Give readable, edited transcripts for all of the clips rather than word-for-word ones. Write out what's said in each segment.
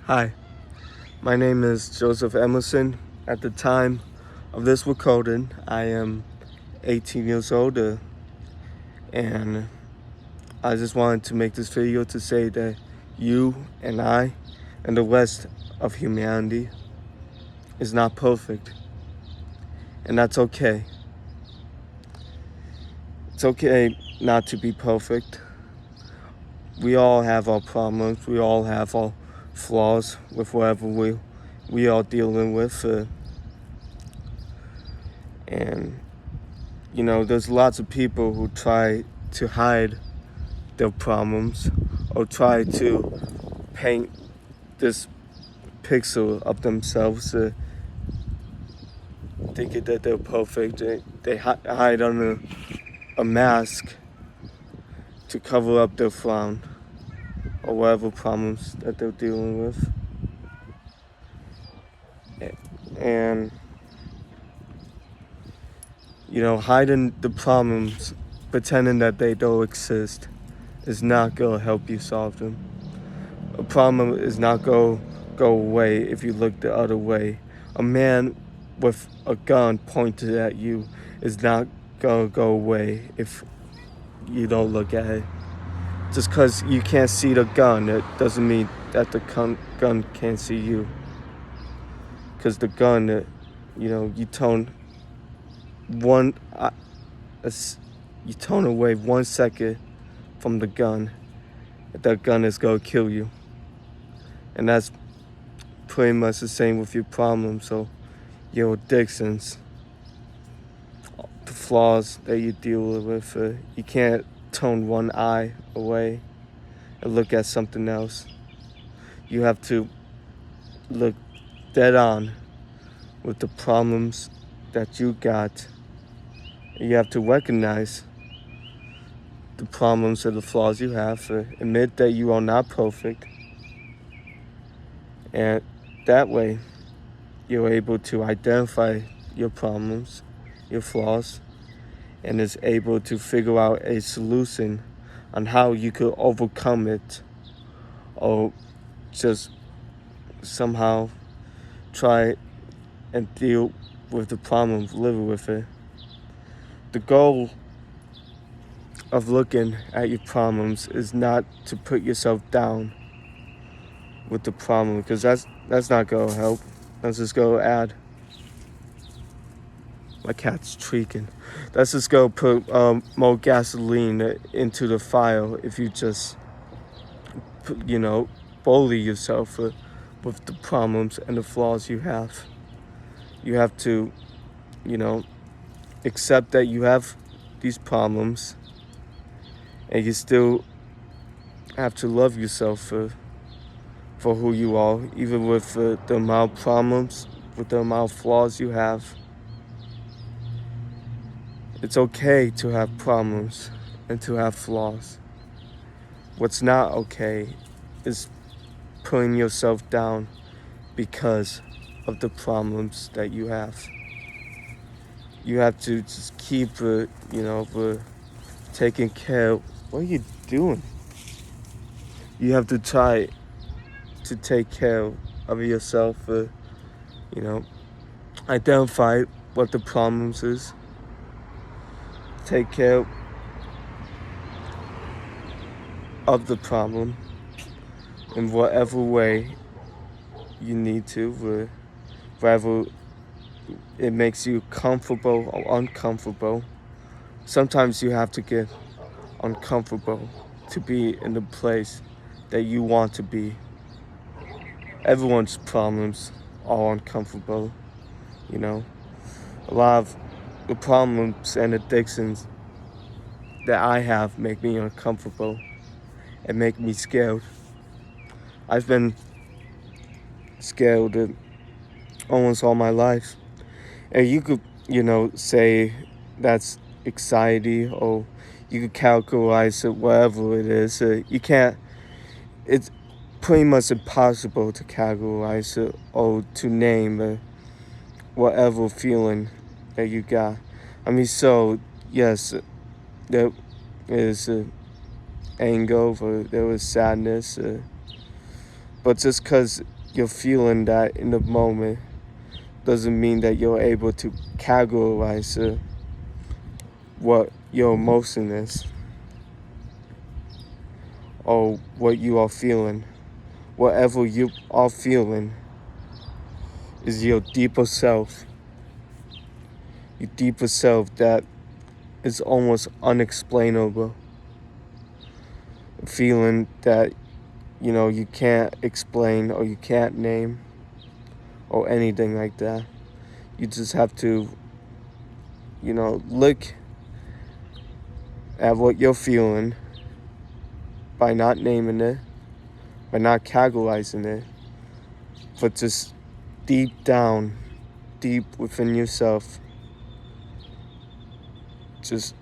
Hi, my name is Joseph Emerson. At the time of this recording, I am 18 years old, and I just wanted to make this video to say that you and I and the rest of humanity is not perfect, and that's okay. It's okay not to be perfect. We all have our problems. We all have our flaws with whatever we are dealing with, and there's lots of people who try to hide their problems or try to paint this picture of themselves, thinking that they're perfect. They hide under a mask to cover up their frown or whatever problems that they're dealing with. And, hiding the problems, pretending that they don't exist, is not going to help you solve them. A problem is not going to go away if you look the other way. A man with a gun pointed at you is not going to go away if you don't look at it. Just because you can't see the gun, it doesn't mean that the gun can't see you. Because the gun, you tone away 1 second from the gun, that gun is going to kill you. And that's pretty much the same with your problems, so your addictions, the flaws that you deal with. You can't turn one eye away and look at something else. You have to look dead on with the problems that you got. You have to recognize the problems or the flaws you have. Admit that you are not perfect. And that way, you're able to identify your problems, your flaws, and is able to figure out a solution on how you could overcome it, or just somehow try and deal with the problem, live with it. The goal of looking at your problems is not to put yourself down with the problem, because that's not going to help. Let's just go add. My cat's shrieking. Let's just go put more gasoline into the fire if you just, bully yourself with the problems and the flaws you have. You have to, accept that you have these problems, and you still have to love yourself for who you are, even with the amount of problems, with the amount of flaws you have. It's okay to have problems and to have flaws. What's not okay is putting yourself down because of the problems that you have. You have to just keep, taking care. What are you doing? You have to try to take care of yourself, identify what the problems is, take care of the problem in whatever way you need to, whether it makes you comfortable or uncomfortable. Sometimes you have to get uncomfortable to be in the place that you want to be. Everyone's problems are uncomfortable, A lot of the problems and addictions that I have make me uncomfortable and make me scared. I've been scared almost all my life. And you could, say that's anxiety, or you could categorize it whatever it is. You can't, it's pretty much impossible to categorize it or to name whatever feeling that you got. So yes, there is anger, there was sadness, But just because you're feeling that in the moment doesn't mean that you're able to categorize what your emotion is or what you are feeling. Whatever you are feeling is your deeper self. Your deeper self that is almost unexplainable. A feeling that, you can't explain or you can't name or anything like that. You just have to, look at what you're feeling by not naming it, by not categorizing it, but just deep down, deep within yourself, just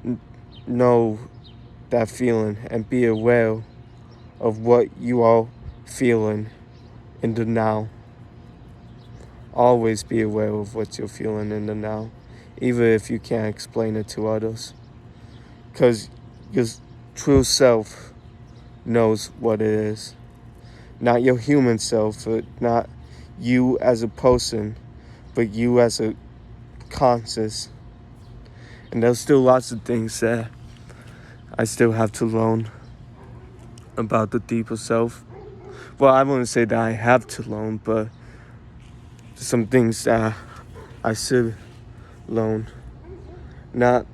know that feeling and be aware of what you are feeling in the now. Always be aware of what you're feeling in the now, even if you can't explain it to others. Because your true self knows what it is. Not your human self, but not you as a person, but you as a conscious. And there's still lots of things that I still have to learn about the deeper self. Well, I wouldn't say that I have to learn, but some things that I should learn. Not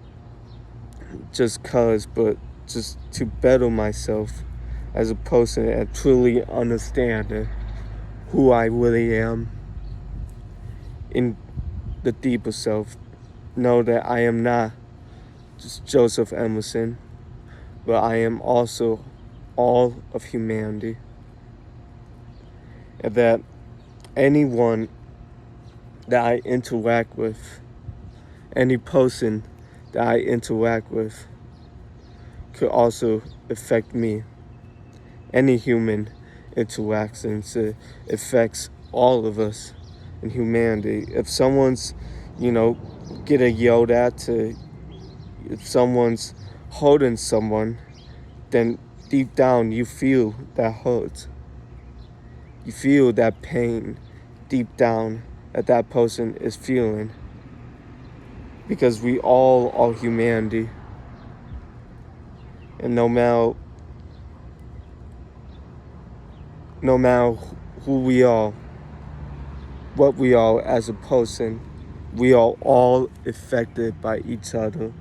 just cause, but just to better myself as a person and truly understand who I really am in the deeper self. Know that I am not just Joseph Emerson, but I am also all of humanity. And that anyone that I interact with, any person that I interact with, could also affect me. Any human interactions affects all of us in humanity. If someone's, getting yelled at, if someone's holding someone, then deep down you feel that hurt. You feel that pain deep down that person is feeling. Because we all are humanity. And no matter who we are, what we are as a person, we are all affected by each other.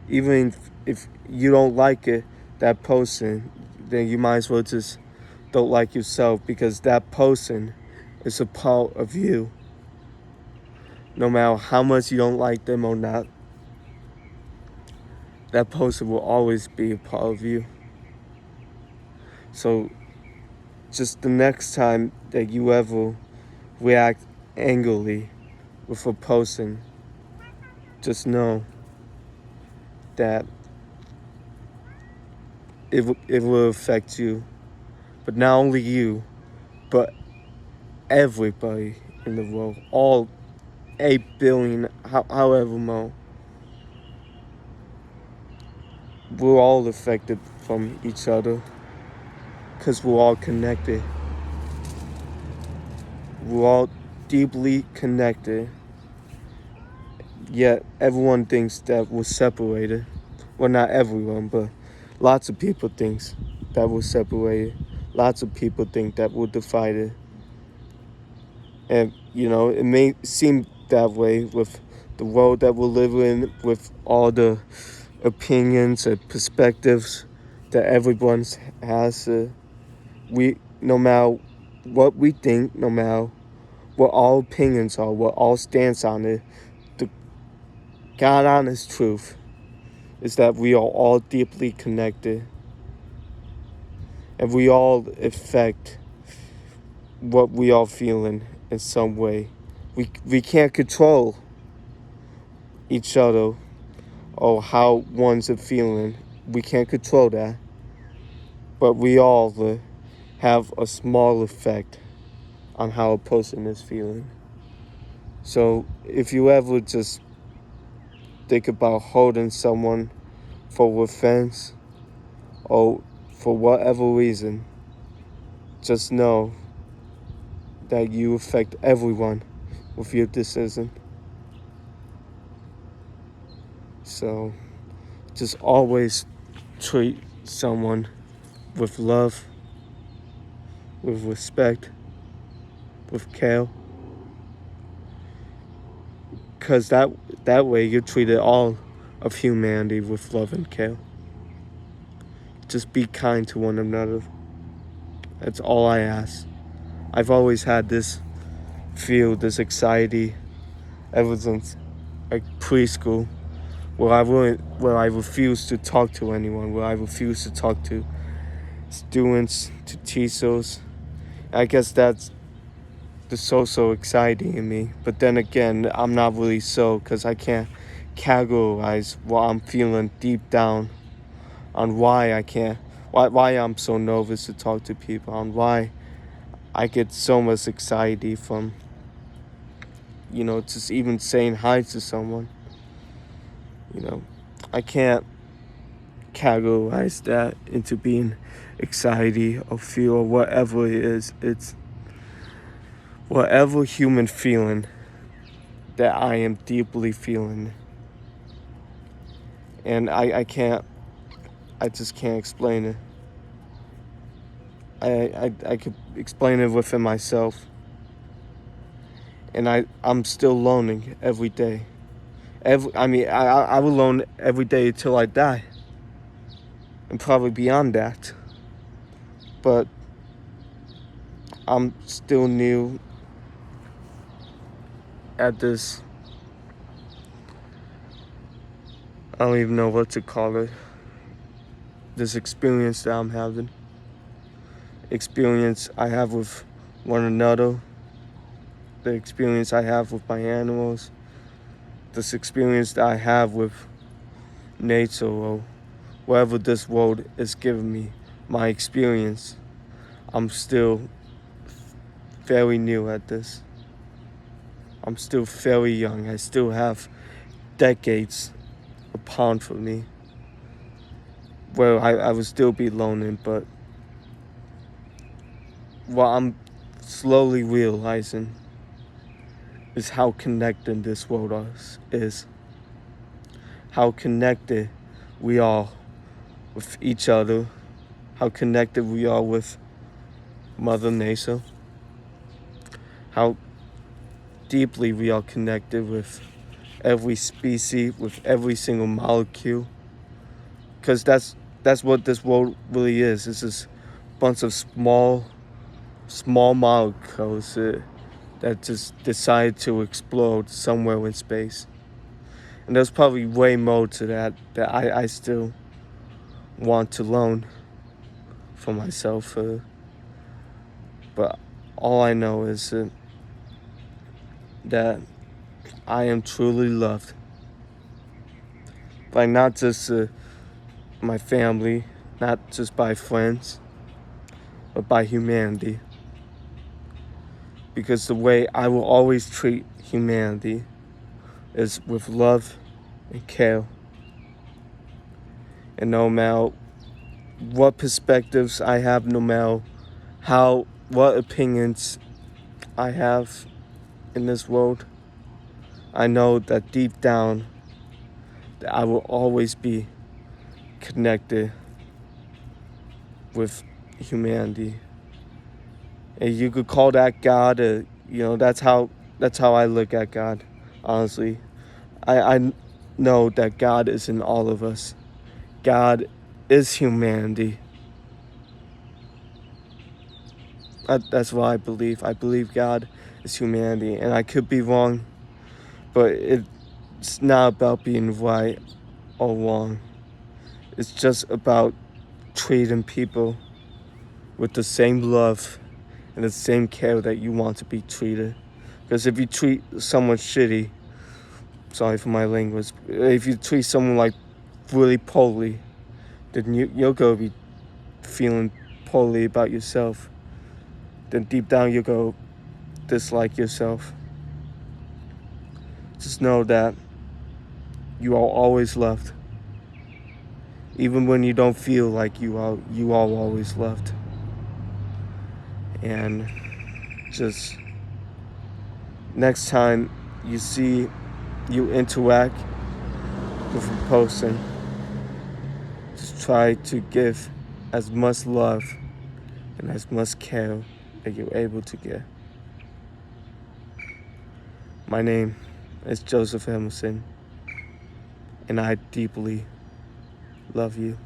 Even if you don't like that person, then you might as well just don't like yourself, because that person is a part of you. No matter how much you don't like them or not, that person will always be a part of you. So just the next time that you ever react angrily with a person, just know that it will affect you. But not only you, but everybody in the world, all 8 billion, however more. We're all affected from each other because we're all connected. We're all deeply connected, yet everyone thinks that we're separated. Well, not everyone, but lots of people think that we're separated. Lots of people think that we're divided. And, it may seem that way with the world that we're living in, with all the opinions and perspectives that everyone has. No matter what we think, no matter what our opinions are, what our stance on it, the God honest truth is that we are all deeply connected. And we all affect what we are feeling in some way. We can't control each other or how one's feeling. We can't control that. But we all have a small effect on how a person is feeling. So if you ever just think about holding someone for offense or for whatever reason, just know that you affect everyone with your decision. So just always treat someone with love, with respect, with care. Because that way you treated all of humanity with love and care. Just be kind to one another. That's all I ask. I've always had this this anxiety ever since like preschool, where I refuse to talk to anyone, where I refuse to talk to students, to teachers. I guess that's the so exciting in me. But then again, I'm not really so, because I can't categorize what I'm feeling deep down on why I'm so nervous to talk to people, on why I get so much anxiety from, just even saying hi to someone. I can't categorize that into being anxiety or fear or whatever it is. It's whatever human feeling that I am deeply feeling. And I just can't explain it. I could explain it within myself. And I'm still learning every day. I will learn every day till I die. And probably beyond that. But I'm still new at this. I don't even know what to call it. This experience that I'm having. Experience I have with one another. The experience I have with my animals. This experience that I have with nature or whatever this world is giving me. My experience. I'm still very new at this. I'm still very young. I still have decades upon for me where I will still be learning, but what I'm slowly realizing is how connected this world is. How connected we are with each other. How connected we are with Mother Nature. How deeply we are connected with every species, with every single molecule. Because that's what this world really is. It's this bunch of small molecules that just decide to explode somewhere in space. And there's probably way more to that I still want to learn for myself. But all I know is that I am truly loved by not just my family, not just by friends, but by humanity. Because the way I will always treat humanity is with love and care. And no matter what perspectives I have, no matter what opinions I have in this world, I know that deep down that I will always be connected with humanity. And you could call that God. That's how I look at God. Honestly, I know that God is in all of us. God is humanity. That's what I believe. I believe God is humanity, and I could be wrong, but it's not about being right or wrong. It's just about treating people with the same love and the same care that you want to be treated. Because if you treat someone shitty, sorry for my language, if you treat someone like really poorly, then you're going to be feeling poorly about yourself. Then deep down you're going to dislike yourself. Just know that you are always loved. Even when you don't feel like you are always loved. And just next time you interact with a person, just try to give as much love and as much care that you're able to give. My name is Joseph Emerson, and I deeply love you.